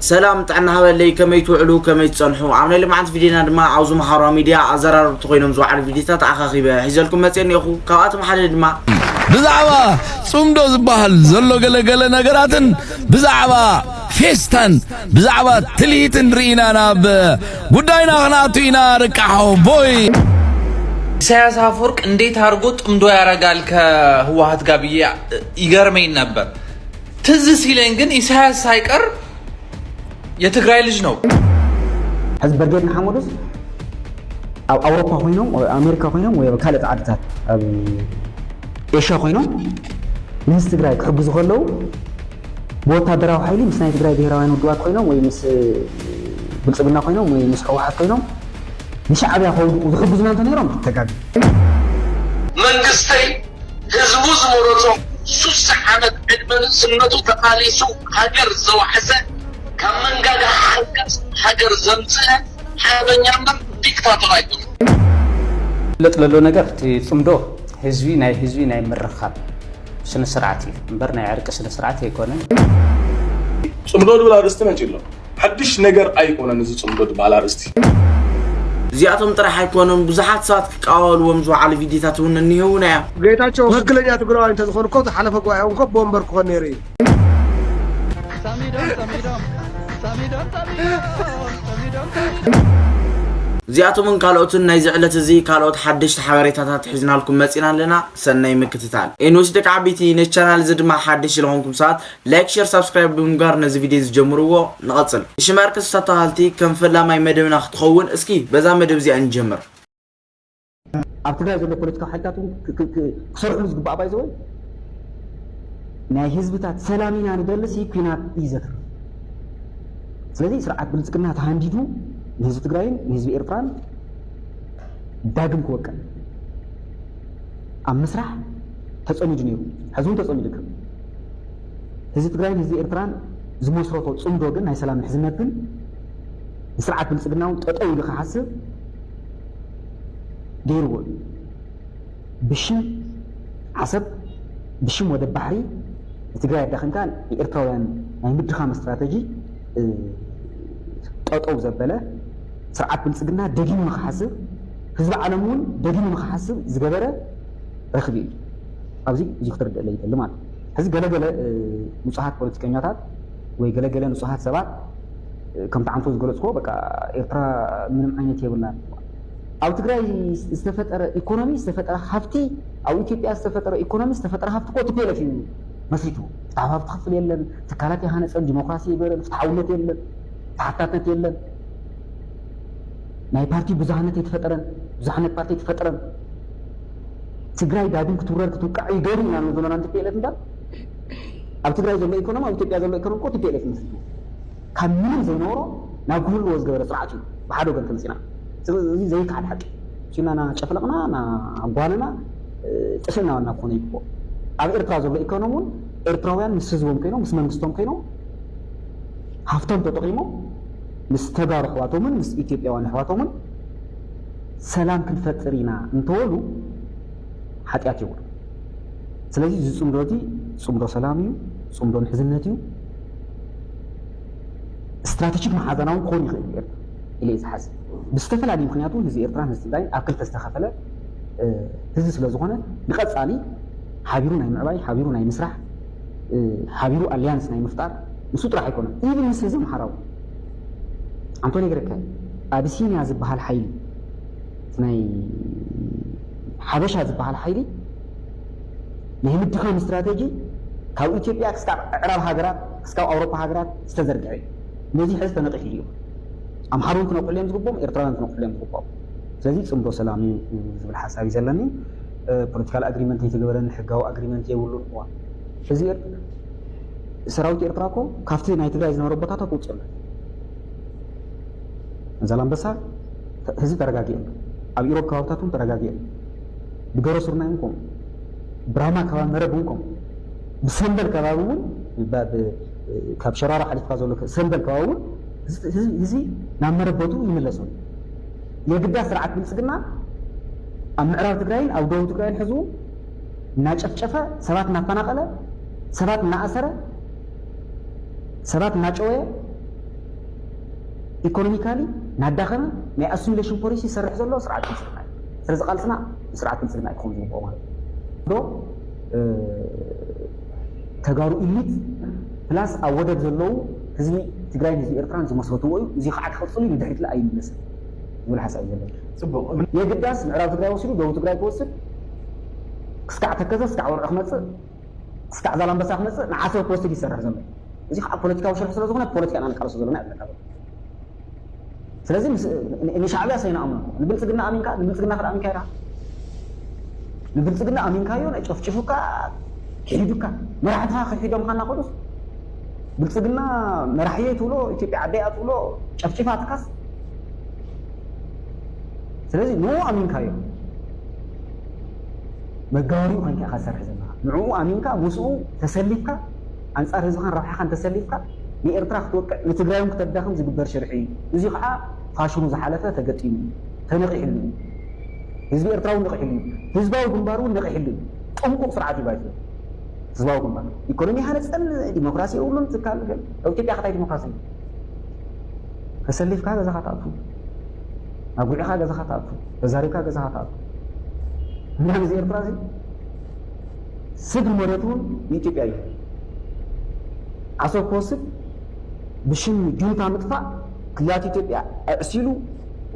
سلام تعنا هبلي كميت وعلو كميت صنحو عملنا اللي معنا فيديونا دما عاوزو محارة ميديا عزرار بتخوينهم زوعر فيديوهات أخاخيبة هيزلكم متين يخو كواتم حد دما بزعبا صمدو زباهل زلو قل نقراتن بزعبا فيستان بزعبا تليتن رينا ناب قداينا غناتينا ركاحو بوي ኢሳያስ አፈወርቅ እንዴት አርጎት ጥምዶ ያረጋል ከህወሓት ጋር ብዬ ይገርመኝ ነበር። ትዝ ሲለኝ ግን ኢሳያስ ሳይቀር የትግራይ ልጅ ነው። ህዝብ በርጌድ መሐመድስ አውሮፓ ሆይኖም ወይ አሜሪካ ሆይኖም ወይ ካልእ ዓድታት ኤሽያ ሆይኖም ምስ ትግራይ ክሕግዙ ከለው ወታደራዊ ኃይሊ ምስ ናይ ትግራይ ብሄራዊ ውድባት ሆይኖም ወይ ምስ ብልጽግና ሆይኖም ወይ ምስ ህወሓት ሆይኖም ንሻዕብያ ሆይኑ ዝሕግዙና እንተነይሮም ተጋግ መንግስተይ ህዝቡ ዝመረጾ 3 ዓመት ዕድመን ስነቱ ተቃሊሱ ሀገር ዘዋሕሰ ካብ መንጋጋ ሀገር ዘምጽእ ሓበኛና ዲክታተር አይደለም። ለጥለሎ ነገር ጽምዶ ህዝቢ ናይ ምርኻብ ስነ ስርዓት እምበር ናይ ዕርቂ ስነ ስርዓት ኣይኮነን። ጽምዶ ድብል አርስቲ መንጭሎ ሓድሽ ነገር ኣይኮነን። እዚ ጽምዶ ድብል አርስቲ زياتهم ترى حيكونون بزحات سات كقاول ومزو على فيديوهاتهم النهونا قيتاچو وكلنيا تقولوا انت تخونكو حلف قوايهم كو بومبر كونيري ساميدون زياتهم كالوتن ناي زعلت زي كالوت حدش حبريتات حزنا لكم مصينا لنا سناي مكتتال انوس دك عبيتي ني channel زد ما حدش لهونكم ساعات لايك شير سبسكرايب بمغار نز فيديوز جمروا نقصل ايش ماركس ستالتي كم فلا ماي مدبنا تخون اسكي بزا مدب زي انجمر ابتدى زي البوليتيكا حياتهم كسرحوا زغبا بايزوي ناي حزبታት ሰላሚና ንደልስ ይኩናት ይዘክር ስለዚህ ስርዓት ብልጽግና ተሃንዲዱ ህዝብ ትግራይን ህዝብ ኤርትራን ዳግም ከወቀን አምስራህ ተጸሚድ ነሩ ህዝቡን ተጸሚድ ከ ህዝብ ትግራይን ህዝብ ኤርትራን ዝመስረቶ ጽምዶ ግን ናይ ሰላም ሕዝነት ግን ስርዓት ብልጽግናው ጠጠው ኢሉ ከሐስብ ገይርዎ ብሽም ዓሰብ ብሽም ወደ ባህሪ ትግራይ ዳኽንካን ኤርትራውያን ናይ ምድኻም ስትራቴጂ ጠጠው ዘበለ ስርዓት ብልጽግና ደጊሙ መخحስብ ህዝብ ዓለሙን ደጊሙ መخحስብ ዝገበረ ረኽቢ ኣብዚ እዚ ክትርድእ ለይተል ማለት እዚ ገለገለ ንጹሃት ፖለቲከኛታት ወይ ገለገለ ንጹሃት ሰባት ከም ተዓንቶ ዝገለጽኮ በቃ ኤርትራ ምንም ዓይነት የብልና ኣብ ትግራይ ዝተፈጠረ ኢኮኖሚ ዝተፈጠረ ሃፍቲ ኣብ ኢትዮጵያ ዝተፈጠረ ኢኮኖሚ ዝተፈጠረ ሃፍቲ ኮ ትፔለፍ እዩ መስሪቱ ታዋብ ተኸፍል የለን ተካላት ያሃነጸን ዲሞክራሲ ይበረን ፍትሐውነት የለን ተሓታትነት የለን ናይ ፓርቲ ብዙሃነት የተፈጠረን ብዙሃነት ፓርቲ የተፈጠረን ትግራይ ዳግም ክትውረር ክትውቃዕ ይገሪ ኢና ነው ዘመናን ትፔለፍ እንዳል ኣብ ትግራይ ዘሎ ኢኮኖሚ ኣብ ኢትዮጵያ ዘሎ ኢኮኖሚ ኮ ትፔለፍ መስሪቱ ካብ ምንም ዘይኖሮ ናብ ጉህሉ ዝገበረ ስርዓት እዩ ብሓደ ወገን ተምፂና እዚ ዘይከዓድ ሓቂ ሲናና ጨፍለቕና ና ጓልና ጥፍና ዋና ኮነ ይቆ ኣብ ኤርትራ ዘሎ ኢኮኖሚውን ኤርትራውያን ምስ ህዝቦም ኮይኖም ምስ መንግስቶም ኮይኖም ሃፍቶም ተጠቂሞም ምስ ተጋሩ ኣሕዋቶምን ምስ ኢትዮጵያውያን ኣሕዋቶምን ሰላም ክንፈጥር ኢና እንተወሉ ሓጢያት ይውሉ። ስለዚህ እዚ ጽምዶቲ ጽምዶ ሰላም እዩ፣ ጽምዶ ምሕዝነት እዩ፣ ስትራቴጂክ ማሓዘናውን ክኾን ይኽእል እዩ ኢለ ዝሓስብ ብዝተፈላለዩ ምክንያቱ ህዝቢ ኤርትራን ህዝቢ ትግራይን ኣብ ክልተ ዝተኸፈለ ህዝቢ ስለ ዝኾነ ንቐጻሊ ሓቢሩ ናይ ምዕባይ ሓቢሩ ናይ ምስራሕ ሓቢሩ ኣልያንስ ናይ ምፍጣር ንሱ ጥራሕ ኣይኮነን ኢብን ምስ ህዝቢ ምሓራዊ አንቶኒ ግረከ አቢሲኒያ ዝበሃል ኃይሊ ናይ ሓበሻ ዝበሃል ኃይሊ ናይ ምድኻም ስትራቴጂ ካብ ኢትዮጵያ ክሳብ ዕራብ ሃገራት ክሳብ አውሮፓ ሃገራት ዝተዘርግዐ ነዚ ሕዝብ ተነቂፍ እዩ ኣምሓሩን ክነቁልዮም ዝግቦም ኤርትራውያን ክነቁልዮም ዝግቦም ስለዚህ ጽምዶ ሰላም ዝብል ሓሳብ እዩ ዘለኒ ፖለቲካል አግሪመንት የተገበረን ሕጋዊ አግሪመንት የብሉን እዋ እዚ ሰራዊት ኤርትራ ኮ ካብቲ ናይ ትግራይ ዝነበረ ቦታታት ውፅእ ዛላምበሳ ህዝብ ተረጋጊ ኣብ ኢሮብ ከባቢታቱን ተረጋጊ ብገሮ ሱርናይን ኮም ብራማ ከባቢ መረብን ኮም ብሰንበል ከባቢውን ካብ ሸራራ ሓሊፍካ ዘሎ ሰንበል ከባቢውን ህዝቢ ናብ መረበቱ ይመለሱ የግዳ ስርዓት ብልጽግና ኣብ ምዕራብ ትግራይን ኣብ ደቡብ ትግራይን ሕዝቡ እናጨፍጨፈ ሰባት እናፈናቀለ ሰባት እናኣሰረ ሰባት እናጨወየ ኢኮኖሚካሊ ናዳኸመ ናይ አሲሚሌሽን ፖሊሲ ይሰርሕ ዘሎ ስርዓት ብልጽግና ስለዚ ቃልስና ስርዓት ብልጽግና ይኮን ዝብቆ ማለት ዶ ተጋሩ ኢሊት ፕላስ ኣብ ወደብ ዘለዉ ህዝቢ ትግራይ ህዝቢ ኤርትራን ዝመስረትዎ እዩ እዚ ከዓ ክቅፅሉ ንድሕሪት ላይ ኣይምለስን ዝብል ሓሳብ ዘሎ ጽቡቕ የግዳስ ምዕራብ ትግራይ ወሲዱ ደቡብ ትግራይ ክወስድ ክስካዕ ተከዘ ክስካዕ ወርዒ ክመፅእ ክስካዕ ዛላምበሳ ክመፅእ ንዓሰብ ክወስድ ይሰርሕ ዘሎ እዚ ከዓ ፖለቲካዊ ሽርሒ ስለ ዝኾነ ፖለቲካና ንቃለሶ ዘለና ይብለካ ስለዚ ንሻዕብያ ሰይነኣምኖ ንብልጽግና ኣሚንካ ንብልጽግና ክዳ ኣሚንካ ኢኻ ንብልጽግና ኣሚንካዮ ናይ ጨፍጭፉካ ክሒዱካ መራሕትኻ ክሒዶም ካና ቅዱስ ብልጽግና መራሕየ ትብሎ ኢትዮጵያ ዓደያ ትብሎ ጨፍጭፋ ትካስ ስለዚ ንዑ ኣሚንካዮ መጋወሪኡ ኮንካ ኢኻ ዝሰርሕ ዘለካ ንዕኡ ኣሚንካ ምስኡ ተሰሊፍካ ኣንጻር ህዝብኻን ረብሓኻን ተሰሊፍካ ንኤርትራ ክትወቅዕ ንትግራይም ክተዳኽም ዝግበር ሽርሒ እዩ እዚ ከዓ ፋሽኑ ዝሓለፈ ተገጢሙ ተነቂሕሉ ህዝቢ ኤርትራ እውን ነቂሕሉ ህዝባዊ ግንባር እውን ነቂሕሉ ጥንቁቅ ስርዓት እዩ ባይቱ ህዝባዊ ግንባር ኢኮኖሚ ሃነፀን ዲሞክራሲ የብሉን ትካል ገል ኣብ ኢትዮጵያ ከታይ ዲሞክራሲ ተሰሊፍካ ገዛኻ ተኣቱ ኣጉዒኻ ገዛኻ ተኣቱ ተዛሪብካ ገዛኻ ተኣቱ ምናምን እዚ ኤርትራ እዚ ስድሪ መሬት እውን ንኢትዮጵያ እዩ ዓሰብ ክወስድ ብሽም ጁንታ ምጥፋእ ክልላት ኢትዮጵያ ኣዕሲሉ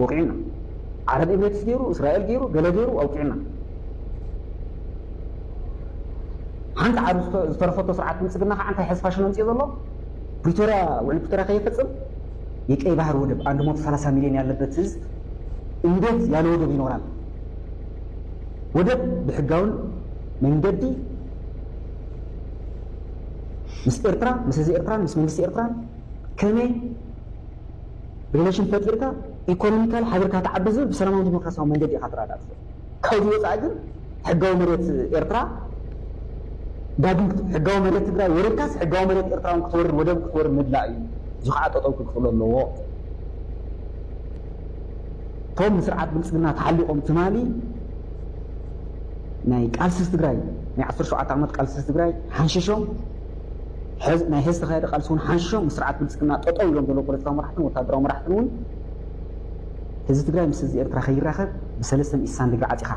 ወቂዕና ዓረብ ኤምሬትስ ገይሩ እስራኤል ገይሩ ገለ ገይሩ ኣውቂዕና ሓንቲ ዓረብ ዝተረፈቶ ስርዓት ብልጽግና ከዓ እንታይ ሕዝ ፋሽን ኣምፅኡ ዘሎ ፕሪቶሪያ ውዕል ፕሪቶሪያ ከይፈጽም የቀይ ባህር ወደብ 130 ሚሊዮን ያለበት ህዝብ እንዴት ያለ ወደብ ይኖራል? ወደብ ብሕጋውን መንገዲ ምስ ኤርትራ ምስ ህዝቢ ኤርትራን ምስ መንግስቲ ኤርትራን ከመይ ሪሌሽን ፈጢርካ ኢኮኖሚካሊ ሓቢርካ ተዓቢ ዝብል ብሰላማዊ ዲሞክራሲያዊ መንገዲ ኢኻ ትረዳእ ትኽእል ካብዚ ወፃኢ ግን ሕጋዊ መሬት ኤርትራ ዳግም ሕጋዊ መሬት ትግራይ ወሪድካስ ሕጋዊ መሬት ኤርትራውን ክትወርድ ወደብ ክትወርድ ምድላእ እዩ እዚ ከዓ ጠጠው ክክፍሎ ኣለዎ ቶም ስርዓት ብልጽግና ተሓሊቆም ትማሊ ናይ ቃልስስ ትግራይ ናይ 17 ዓመት ቃልስስ ትግራይ ሓንሽሾም ናይ ህዝቢ ተኻየደ ቃልሲ እውን ሓንሽሾም ስርዓት ብልጽግና ጠጠው ኢሎም ዘሎ ፖለቲካዊ መራሕትን ወታደራዊ መራሕትን እውን ህዝቢ ትግራይ ምስ ህዝቢ ኤርትራ ከይራኸብ ብሰለስተ ሚእሳን ድግሪ ዓፂኻ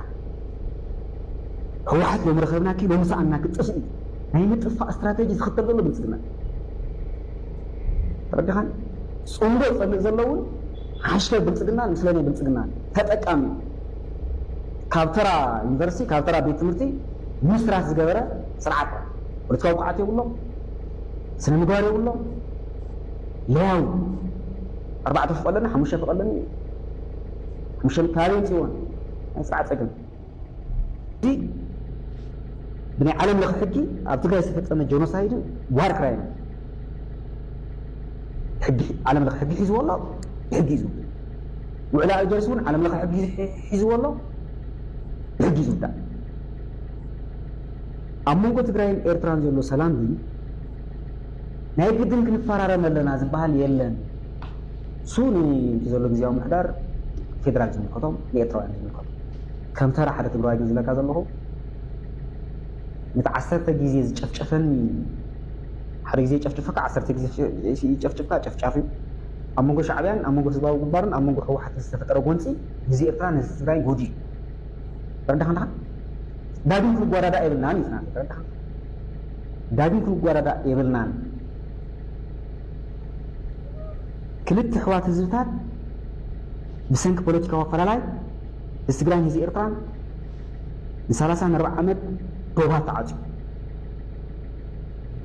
ህወሓት ሎም ረኸብና ኪ ሎም ሰኣና ክጥፍ እዩ ናይ ምጥፋእ እስትራቴጂ ዝኽተል ዘሎ ብልጽግና ተረዲኻን ጽምዶ ዝፀልእ ዘሎ እውን ሓሽከር ብልጽግና ምስለ ናይ ብልጽግና ተጠቃሚ ካብ ተራ ዩኒቨርሲቲ ካብ ተራ ቤት ትምህርቲ ምስራት ዝገበረ ስርዓት ፖለቲካዊ ብቕዓት የብሎ ስነ ምግባር የብሎ ለያው 4 ፍቐለኒ 5 ፍቐለኒ 5 ካበይ ፅዮን ናይ ስርዓት ፀገም እዚ ብናይ ዓለም ለኸ ሕጊ ኣብ ትግራይ ዝተፈፀመ ጀኖሳይድን ዋር ክራይም ሕጊ ዓለም ለኸ ሕጊ ሒዝዎ ኣሎ ብሕጊ እዩ ውዕላ ጀርሲ እውን ዓለም ለኸ ሕጊ ሒዝዎ ኣሎ ብሕጊ ዝውዳእ ኣብ መንጎ ትግራይን ኤርትራን ዘሎ ሰላም ግን ናይ ግድን ክንፈራረም ኣለና ዝበሃል የለን እሱ እቲ ዘሎ ግዜያዊ ምሕዳር ፌደራል ዝምልከቶም ንኤርትራውያን ዝምልከቶም ከም ተራ ሓደ ትግራዋይ ግን ዝለካ ዘለኹ ነቲ 10 ግዜ ዝጨፍጨፈኒ ሓደ ግዜ ጨፍጭፈካ 10 ግዜ ይጨፍጭፍካ ጨፍጫፍ እዩ ኣብ መንጎ ሻዕብያን ኣብ መንጎ ህዝባዊ ግንባርን ኣብ መንጎ ህወሓትን ዝተፈጠረ ጎንፂ ህዝቢ ኤርትራን ህዝቢ ትግራይን ጎዲኡ ተረዳኽና ዳግም ክንጓዳዳእ የብልናን እዩ ተረዳኽና ዳግም ክንጓዳዳእ የብልናን ክልተ ኣሕዋት ህዝብታት ብሰንኪ ፖለቲካዊ ኣፈላላይ ህዝቢ ትግራይን ህዝቢ ኤርትራን ን34 ዓመት ብውሃት ተዓፅዩ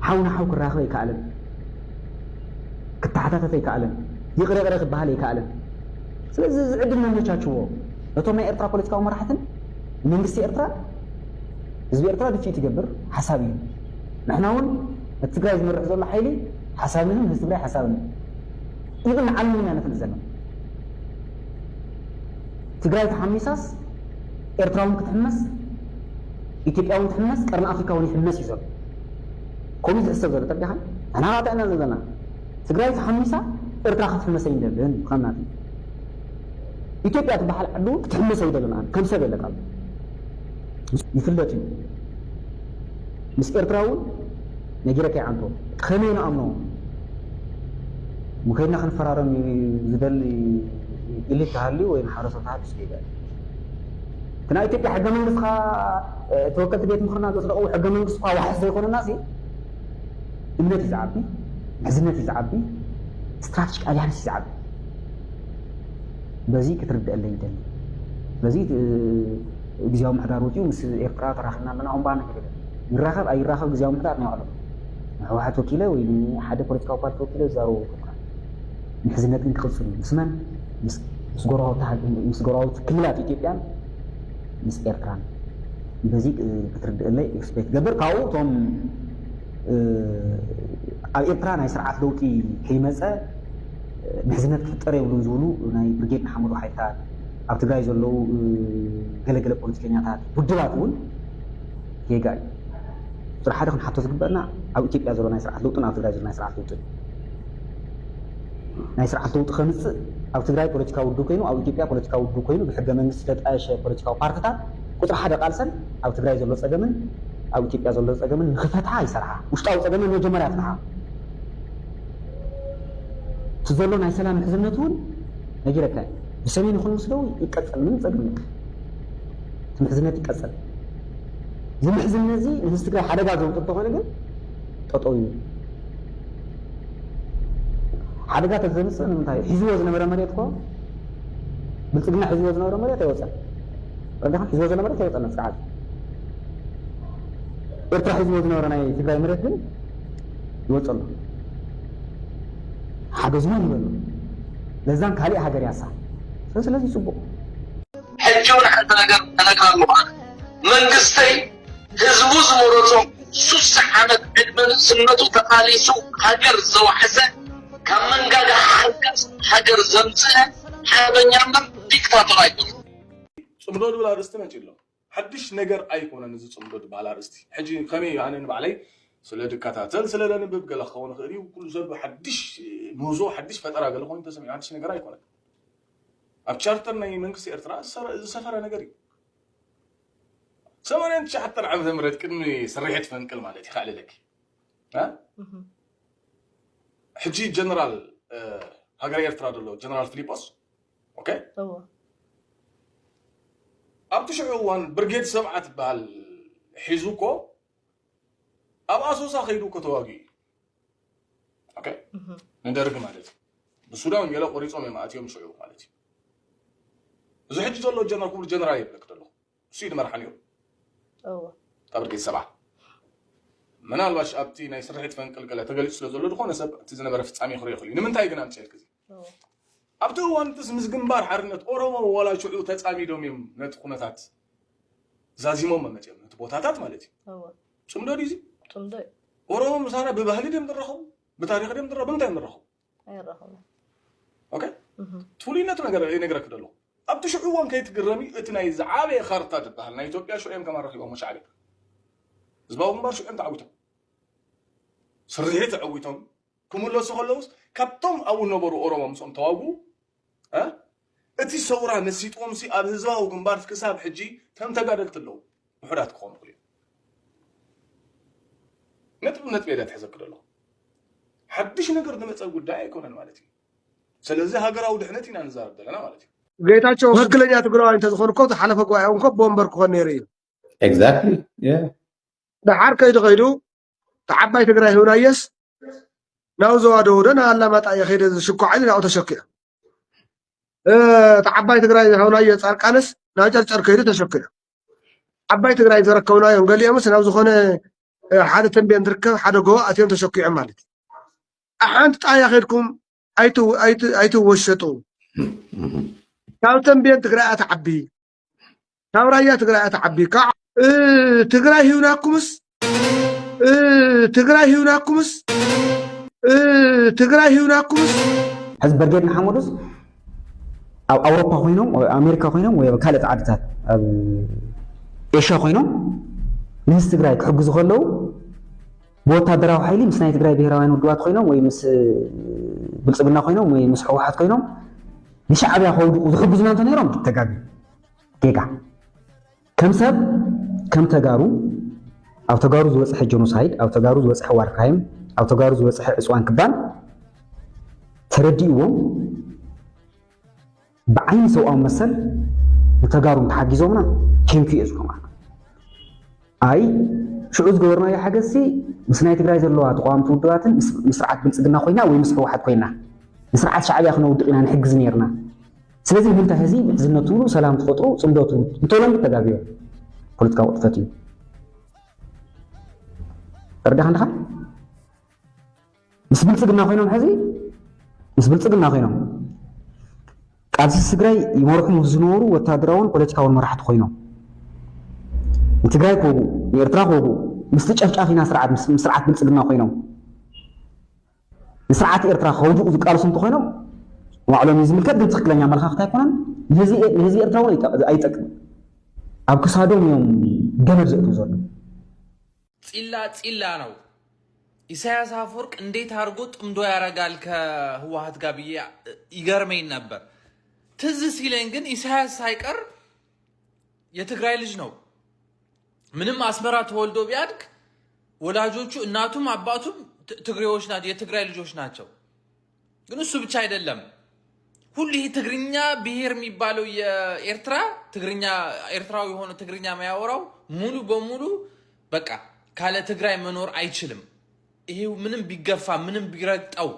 ሓውና ሓው ክራኸብ ኣይከኣለን ክተሓታተት ኣይከኣለን ይቕረ ቅረ ክበሃል ኣይከኣለን ስለዚ ዝዕድል መመቻችዎ ነቶም ናይ ኤርትራ ፖለቲካዊ መራሕትን መንግስቲ ኤርትራ ህዝቢ ኤርትራ ድፊት ይገብር ሓሳብ እዩ ንሕና እውን እቲ ትግራይ ዝመርሕ ዘሎ ሓይሊ ሓሳብንም ህዝቢ ትግራይ ሓሳብንም ኢብን ዓለም ኢና ነፍልጥ ዘለና ትግራይ ተሓሚሳስ ኤርትራውን ክትሕመስ ኢትዮጵያውን ትሕመስ ቀርኒ ኣፍሪካውን ይሕመስ እዩ ዘሎ ከምኡ ዝሕሰብ ዘሎ ተረዲኻ ንሕና ካታ ኢና ዘለና ትግራይ ተሓሚሳ ኤርትራ ክትሕመስ ኣይንደልን ከምናት ኢትዮጵያ ትበሃል ዓዱ ክትሕመስ ኣይደለና ከም ሰብ የለካ ይፍለጥ እዩ ምስ ኤርትራ እውን ነጊረከ ይዓንቶ ከመይ ንኣምኖ مخيرنا خنفرارم زدل اللي تهالي وين حرسوا تهالي سكيبا كنا إتبع حاجة من نسخة توكلت بيت مخرنا تصدقوا حاجة من نسخة واحد يكون الناس إمنتي زعبي حزنتي زعبي استراتيجيك أليانس زعبي بزي كترد اللي يدل بزي بزياو محداروتي ومس إقرار تراخنا لنا عم بانا كده يراخب أي راخب بزياو محدار نعلم واحد وكيله ويلي حدا بوليتيكا بارت وكيله زارو محزنات انت خلصني مسمن مسقراوت كلات إثيوبيا مس إيرتران بزي كترد اللي إكسبكت قبل كاو توم إيرتران هاي سرعات دوتي كيمسا محزنات كتر يبلو زولو ناي برجيت محمد وحيتات أو تجاي زولو قلق بوليتيكيات بدلاتون كيجاي صراحة خن حتى تقبلنا أو إثيوبيا زولو ناي سرعات دوتون أو تجاي زولو ناي سرعات دوتون ناي سرعات دوت خمس أو تجاي بوليتيكا ودو كينو أو إثيوبيا بوليتيكا ودو كينو بحجة من ستة أشياء بوليتيكا وبارتات كتر حدا قالسن أو تجاي زولو سجمن أو إثيوبيا زولو سجمن خفتها هاي صراحة وش تاو سجمن وجمراتها تظلوا ناي سلام حزنتون نجي لك بسمين يخون مسلو يكسل من سجمن حزنت يكسل زي محزن نزي نستقرأ حدا قاعد تطبقه لكن تطوي حدا قاعد تزنس أنا متاعي حزوا وزن مرة مريتكو بلتقنا حزوا وزن مرة مريت يوصل ردها حزوا وزن مرة يوصل نفس عاد ارتاح حزوا وزن مرة ناي تقرأ مريت بن يوصل حدا زمان يبلو لازم كالي حاجة رياسة بس لازم يسبق حجون حتى أنا قال له من قصتي هزبوز مرتو سوس عمد عدمن سنتو تقاليسو حجر زو حسن كمن قاعد حجر زمزة حابن يعمل ديكتاتور أيضا صمدود بلا رستي ما جيلو حدش نجر أيقونة نزل صمدود بلا رستي حجي كمي يعني نبعلي سلا دكاتاتل سلا لنا ببقى لخون خيري وكل زب حدش موضوع حدش فترة قال لهم أنت سمي حدش نجر أيقونة أبشرتنا يمنكسي إرتراء سفر نجري سواء أنت حتى العبد مرت كني سريحة فنكل مالتي خالي لك ها حجي جنرال هاجري إرتراء دلو جنرال فيليبوس أوكي أبتشعوان برجيت سبعة بال حيزوكو أبغى خيدوكو تواجي أوكي ندرج مالتي بالسودان يلا قريت أمي ماتي يوم شعور مالتي إذا حجي دلو جنرال كل جنرال يبلك دلو سيد مرحليو تبرك السبعة من الواش أبتي ناي سرحت فنكل قال تقلت سلزول دخون سب تزنا برفت عمي خري خلي نمن تاي قنام تشيل كذي أبتو وان تسمز جنبار حرنت أوروما ولا شو تسعمي دوميم نتخونتات زازيمو ما متيم نتبوتاتات مالتي سمدو ديزي أوروما مسانا ببهلي دم درخو بتاريخ دم درخو بنتين درخو أوكي تولي نتنقر نقرأ كده له أبتو شعوان كي تقرمي اتناي زعابي خارطات بهال نا إثيوبيا شو أيام كمان راح يبقى مش عارف زباو مبار شو أيام تعويتهم سرية تعويتهم كمل سخلوس كابتم أو نبرو أوروما مسون تواجو ها اتي صورة نسيت أمسي أبه زباو كمبار في كساب حجي تم تقارلت له وحدات قوم قليل نتبي ده تحزك له حدش نقدر نمسك وداعي كون المالتي سلزة هاجر أو دحنتي ننزار دلنا مالتي ጌታቸው ትክክለኛ ትግራዋይ እንተዝኾኑ እኮ ተሓለፈ ጉባኤ እኮ ቦምበር ክኾን ነይሩ እዩ exactly yeah ድሓር ከይዱ ተዓባይ ትግራይ ህውናየስ ናው ዘዋደውደ ንኣላማጣ የኸይደ ዝሽኳዕ ኢሉ ናብኡ ተሸኪዑ ተዓባይ ትግራይ ህውናየ ፃርቃንስ ናብ ጨርጨር ከይዱ ተሸኪዑ ዓባይ ትግራይ ዝረከብናዮም ገሊኦምስ ናብ ዝኾነ ሓደ ተንቤን ትርከብ ሓደ ጎቦ ኣትዮም ተሸኪዖም ማለት እዩ ሓንቲ ጣያ ኸይድኩም ኣይትወሸጡ ካብ ተንቤን ትግራይ ኣትዓቢ ካብ ራያ ትግራይ ኣትዓቢ ካብ ትግራይ ሂውናኩምስ حزب برجيت محمودس أو أوروبا خوينهم أو أمريكا خوينهم ويا كالة عادات إيشا خوينهم ناس تجراي كحجز خلوا بوتا دراو حيلي مس ناي تجراي بهراوين ودوات خوينهم ويمس بلصبنا خوينهم ويمس حوحات خوينهم نشعب يا خو وخبز ما تنيرهم تجابي كيكا كم تجارو أو تجارو زوجة جنوسايد أو تجارو زوجة واركايم أو تجارو زوجة عصوان كبان ተረዲእዎም بعين سو أو مثل متجارم تحجزونا كم في أسبوع أي شو أذكرنا يا حاجة سي مسنايت جرايز اللوات قام تودواتن مسرعات بنسدنا خوينا ويمسح واحد خوينا مسرعات شعبي أخنا ودقنا نحجز نيرنا سلازم بنت هذي زنتولو سلام تفطرو صندوتو انتولم بالتجابير قلت كاو فتي أردها عندها مسبلتنا خوينا هذي مسبلتنا خوينا قابس السجراي يمرحوا مزنورو وتادراون ፖለቲካውን መራሕት ኮይኖም ትግራይ ኮጉ የኤርትራ ኮጉ ምስትጨፍጫፊና ስርዓት ብልጽግና ኮይኖም ስርዓት ኤርትራ ኮጉ ዝቃልሱ እንትኮይኖም ዋዕሎም ዝምልከት ግን ትክክለኛ መልካፍታ ይኮናን ህዝቢ ኤርትራውን አይጠቅም ኣብ ክሳዶም እዮም ገመድ ዘእቱ ዘሎ ፂላ ነው ኢሳያስ አፈወርቅ እንዴት አድርጎ ጥምዶ ያረጋል ከህወሓት ጋር ብዬ ይገርመኝ ነበር ትዝ ሲለኝ ግን ኢሳያስ ሳይቀር የትግራይ ልጅ ነው ምንም አስመራ ተወልዶ ቢያድግ ወላጆቹ እናቱም አባቱም ትግሬዎች ናቸው የትግራይ ልጆች ናቸው ግን እሱ ብቻ አይደለም ሁሉ ይሄ ትግርኛ ብሔር የሚባለው የኤርትራ ትግርኛ ኤርትራው የሆነ ትግርኛ ማያወራው ሙሉ በሙሉ በቃ ካለ ትግራይ መኖር አይችልም ይሄው ምንም ቢገፋ ምንም ቢረግጠው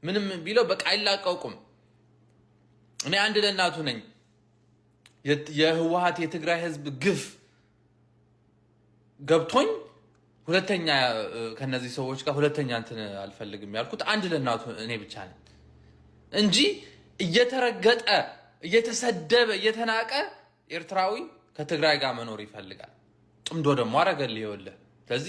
ምንም ቢለው በቃ አይላቀቁም እኔ አንድ ለናቱ ነኝ የህወሓት የትግራይ ህዝብ ግፍ ገብቶኝ ሁለተኛ ከነዚህ ሰዎች ጋር ሁለተኛ እንትን አልፈልግም ያልኩት አንድ ለናቱ እኔ ብቻ ነኝ እንጂ እየተረገጠ እየተሰደበ እየተናቀ ኤርትራዊ ከትግራይ ጋር መኖር ይፈልጋል ጥምዶ ደግሞ አረጋል ይወለ ስለዚህ